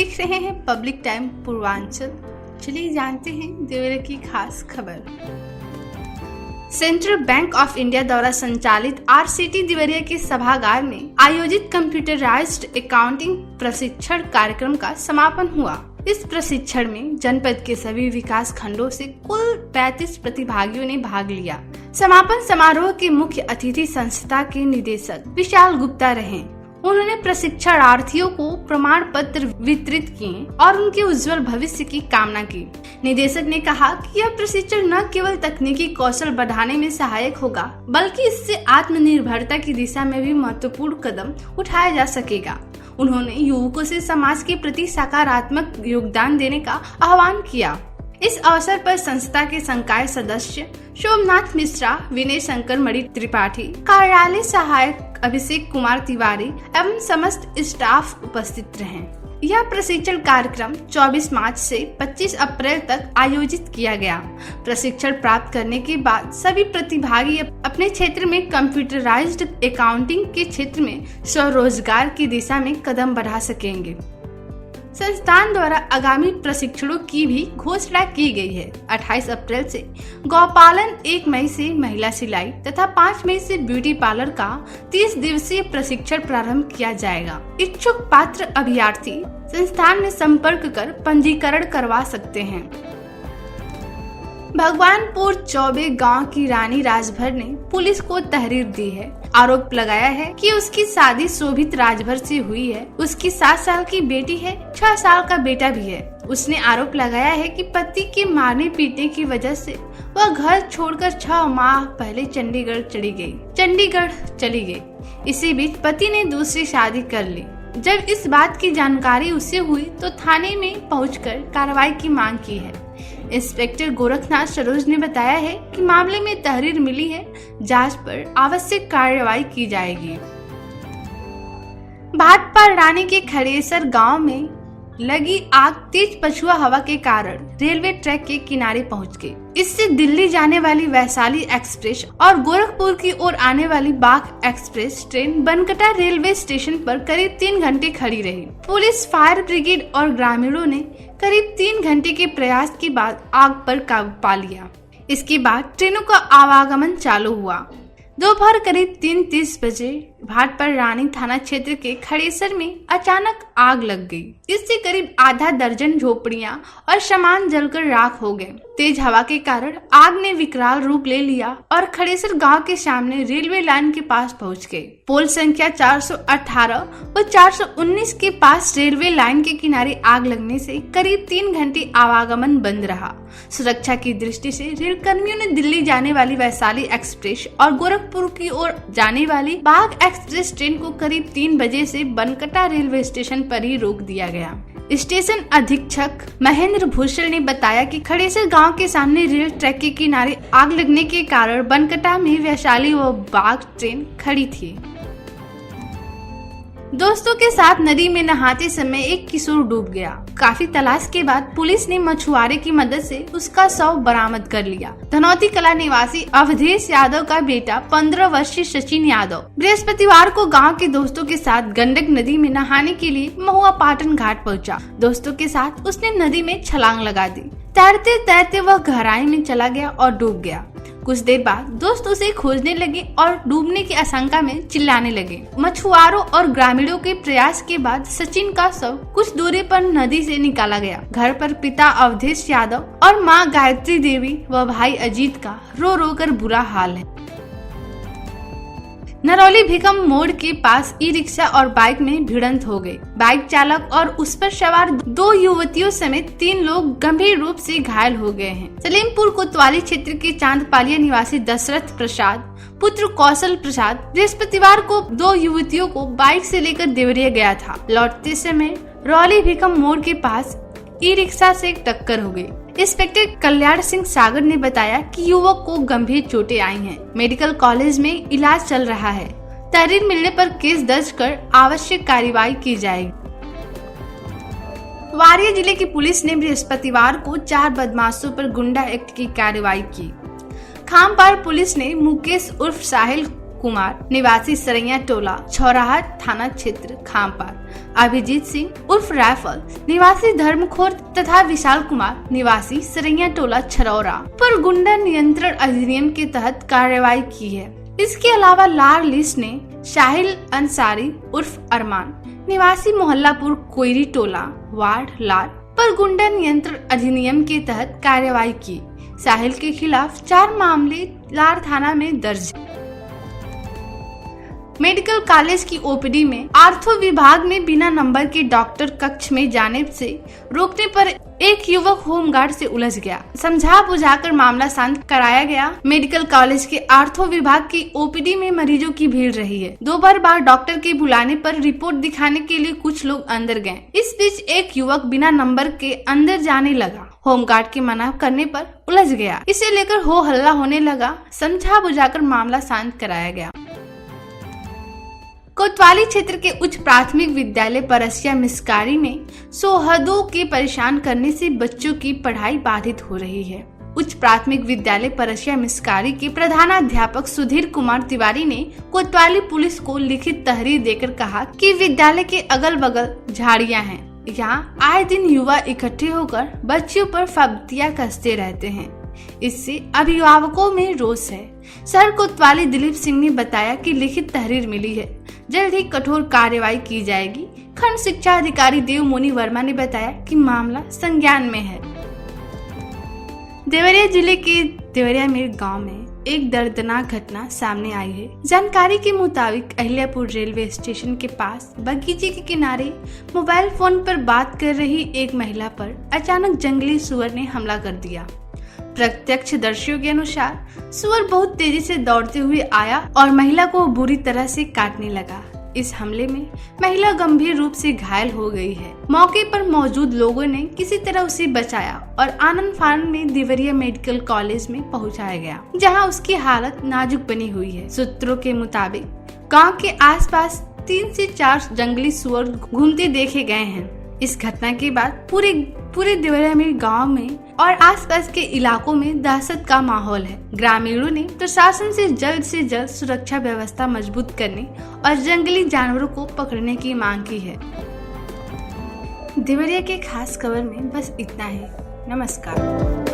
देख रहे हैं पब्लिक टाइम पूर्वांचल। चलिए जानते हैं देवरिया की खास खबर। सेंट्रल बैंक ऑफ इंडिया द्वारा संचालित RCT देवरिया के सभागार में आयोजित कंप्यूटराइज्ड अकाउंटिंग प्रशिक्षण कार्यक्रम का समापन हुआ। इस प्रशिक्षण में जनपद के सभी विकास खंडों से कुल 35 प्रतिभागियों ने भाग लिया। समापन समारोह के मुख्य अतिथि संस्था के निदेशक विशाल गुप्ता रहे। उन्होंने प्रशिक्षणार्थियों को प्रमाण पत्र वितरित किए और उनके उज्जवल भविष्य की कामना की। निदेशक ने कहा कि यह प्रशिक्षण न केवल तकनीकी कौशल बढ़ाने में सहायक होगा, बल्कि इससे आत्मनिर्भरता की दिशा में भी महत्वपूर्ण कदम उठाया जा सकेगा। उन्होंने युवकों से समाज के प्रति सकारात्मक योगदान देने का आह्वान किया। इस अवसर पर संस्था के संकाय सदस्य शोभनाथ मिश्रा, विनय शंकर मणि त्रिपाठी, कार्यालय सहायक अभिषेक कुमार तिवारी एवं समस्त स्टाफ उपस्थित रहे। यह प्रशिक्षण कार्यक्रम 24 मार्च से 25 अप्रैल तक आयोजित किया गया। प्रशिक्षण प्राप्त करने के बाद सभी प्रतिभागी अपने क्षेत्र में कंप्यूटराइज्ड अकाउंटिंग के क्षेत्र में स्वरोजगार की दिशा में कदम बढ़ा सकेंगे। संस्थान द्वारा आगामी प्रशिक्षणों की भी घोषणा की गई है। 28 अप्रैल से गौपालन, 1 मई से महिला सिलाई तथा 5 मई से ब्यूटी पार्लर का 30 दिवसीय प्रशिक्षण प्रारंभ किया जाएगा। इच्छुक पात्र अभ्यर्थी संस्थान में संपर्क कर पंजीकरण करवा सकते हैं। भगवानपुर चौबे गांव की रानी राजभर ने पुलिस को तहरीर दी है। आरोप लगाया है कि उसकी शादी शोभित राजभर से हुई है। उसकी 7 साल की बेटी है, 6 साल का बेटा भी है। उसने आरोप लगाया है कि पति के मारने पीटने की वजह से वह घर छोड़कर 6 माह पहले चंडीगढ़ चली गई। इसी बीच पति ने दूसरी शादी कर ली। जब इस बात की जानकारी उसे हुई तो थाने में पहुंचकर कार्रवाई की मांग की है। इंस्पेक्टर गोरखनाथ सरोज ने बताया है कि मामले में तहरीर मिली है, जांच पर आवश्यक कार्रवाई की जाएगी। भाटपा रानी के खड़ेसर गांव में लगी आग तेज पछुआ हवा के कारण रेलवे ट्रैक के किनारे पहुंच गई। इससे दिल्ली जाने वाली वैशाली एक्सप्रेस और गोरखपुर की ओर आने वाली बाघ express train Bankata railway station पर करीब 3 घंटे खड़ी रही। पुलिस, फायर ब्रिगेड और ग्रामीणों ने करीब 3 घंटे के प्रयास के बाद आग पर काबू पा लिया। इसके बाद ट्रेनों का आवागमन चालू हुआ। दोपहर करीब 3:30 बजे भाटपा रानी थाना क्षेत्र के खड़ेसर में अचानक आग लग गई। इससे करीब आधा दर्जन झोपड़ियां और सामान जलकर राख हो गए। तेज हवा के कारण आग ने विकराल रूप ले लिया और खड़ेसर गांव के सामने रेलवे लाइन के पास पहुंच गई। पोल संख्या 418 और 419 के पास रेलवे लाइन के किनारे आग लगने से करीब 3 घंटे आवागमन बंद रहा। सुरक्षा की दृष्टि से रेल कर्मियों ने दिल्ली जाने वाली वैशाली एक्सप्रेस और गोरखपुर की ओर जाने वाली बाघ एक्सप्रेस ट्रेन को करीब 3 बजे से बनकटा रेलवे स्टेशन पर ही रोक दिया गया। स्टेशन अधीक्षक महेंद्र भूषण ने बताया कि खड़ेसर गांव के सामने रेल ट्रैक के किनारे आग लगने के कारण बनकटा में वैशाली व बाघ ट्रेन खड़ी थी। दोस्तों के साथ नदी में नहाते समय एक किशोर डूब गया। काफी तलाश के बाद पुलिस ने मछुआरे की मदद से उसका शव बरामद कर लिया। धनौती कला निवासी अवधेश यादव का बेटा 15 वर्षीय सचिन यादव बृहस्पतिवार को गांव के दोस्तों के साथ गंडक नदी में नहाने के लिए महुआ पाटन घाट पहुंचा। दोस्तों के साथ उसने नदी में छलांग लगा दी। तैरते तैरते वह गहराई में चला गया और डूब गया। कुछ देर बाद दोस्त उसे खोजने लगे और डूबने की आशंका में चिल्लाने लगे। मछुआरों और ग्रामीणों के प्रयास के बाद सचिन का शव कुछ दूरी पर नदी से निकाला गया। घर पर पिता अवधेश यादव और मां गायत्री देवी व भाई अजीत का रो रो कर बुरा हाल है। नरौली भिकम मोड़ के पास ई रिक्शा और बाइक में भिड़ंत हो गई। बाइक चालक और उस पर सवार 2 युवतियों समेत 3 लोग गंभीर रूप से घायल हो गए हैं। सलीमपुर कोतवाली क्षेत्र के चांदपालिया निवासी दशरथ प्रसाद पुत्र कौशल प्रसाद बृहस्पतिवार को 2 युवतियों को बाइक से लेकर देवरिया गया था। लौटते समय रौली भिकम मोड़ के पास ई रिक्शा से टक्कर हो गई। इंस्पेक्टर कल्याण सिंह सागर ने बताया कि युवक को गंभीर चोटें आई हैं। मेडिकल कॉलेज में इलाज चल रहा है। तहरीर मिलने पर केस दर्ज कर आवश्यक कार्रवाई की जाएगी। वारिया जिले की पुलिस ने बृहस्पतिवार को 4 बदमाशों पर गुंडा एक्ट की कार्रवाई की। खामपार पुलिस ने मुकेश उर्फ साहिल कुमार निवासी सरैया टोला छौराहा थाना क्षेत्र खामपार, अभिजीत सिंह उर्फ राइफल निवासी धर्मखोर तथा विशाल कुमार निवासी सरैया टोला छरौरा पर गुंडा नियंत्रण अधिनियम के तहत कार्रवाई की है। इसके अलावा लार लिस्ट ने शाहिल अंसारी उर्फ अरमान निवासी मोहल्लापुर कोयरी टोला वार्ड लार पर गुंडा नियंत्रण अधिनियम के तहत कार्रवाई की। साहिल के खिलाफ 4 मामले लार थाना में दर्ज। मेडिकल कॉलेज की ओपीडी में आर्थो विभाग में बिना नंबर के डॉक्टर कक्ष में जाने से रोकने पर एक युवक होमगार्ड से उलझ गया। समझा बुझाकर मामला शांत कराया गया। मेडिकल कॉलेज के आर्थो विभाग की ओपीडी में मरीजों की भीड़ रही है। दोपहर बाद डॉक्टर के बुलाने पर रिपोर्ट दिखाने के लिए कुछ लोग अंदर गए। इस बीच एक युवक बिना नंबर के अंदर जाने लगा। होमगार्ड के मना करने पर उलझ गया। इसे लेकर हो हल्ला होने लगा। समझा बुझाकर मामला शांत कराया गया। कोतवाली क्षेत्र के उच्च प्राथमिक विद्यालय परसिया मिस्कारी में सोहदों के परेशान करने से बच्चों की पढ़ाई बाधित हो रही है। उच्च प्राथमिक विद्यालय परसिया मिस्कारी के प्रधानाध्यापक सुधीर कुमार तिवारी ने कोतवाली पुलिस को लिखित तहरीर देकर कहा कि विद्यालय के अगल बगल झाड़ियां हैं। यहाँ आए दिन युवा इकट्ठे होकर बच्चियों पर फब्तियां कसते रहते हैं। इससे अभिभावकों में रोष है। सर कोतवाली दिलीप सिंह ने बताया कि लिखित तहरीर मिली है, जल्द ही कठोर कार्रवाई की जाएगी। खंड शिक्षा अधिकारी देवमोनी वर्मा ने बताया कि मामला संज्ञान में है। देवरिया जिले के देवरिया मेर गांव में एक दर्दनाक घटना सामने आई है। जानकारी के मुताबिक अहिल्यापुर रेलवे स्टेशन के पास बगीचे के किनारे मोबाइल फोन पर बात कर रही एक महिला पर अचानक जंगली सुअर ने हमला कर दिया। प्रत्यक्षदर्शियों के अनुसार सुअर बहुत तेजी से दौड़ते हुए आया और महिला को बुरी तरह से काटने लगा। इस हमले में महिला गंभीर रूप से घायल हो गई है। मौके पर मौजूद लोगों ने किसी तरह उसे बचाया और आनंद फार्म में देवरिया मेडिकल कॉलेज में पहुंचाया गया, जहां उसकी हालत नाजुक बनी हुई है। सूत्रों के मुताबिक गांव के आसपास 3 से 4 जंगली सुअर घूमते देखे गए हैं। इस घटना के बाद पूरे देवरिया में गांव में और आसपास के इलाकों में दहशत का माहौल है। ग्रामीणों ने प्रशासन से जल्द सुरक्षा व्यवस्था मजबूत करने और जंगली जानवरों को पकड़ने की मांग की है। देवरिया के खास खबर में बस इतना ही। नमस्कार।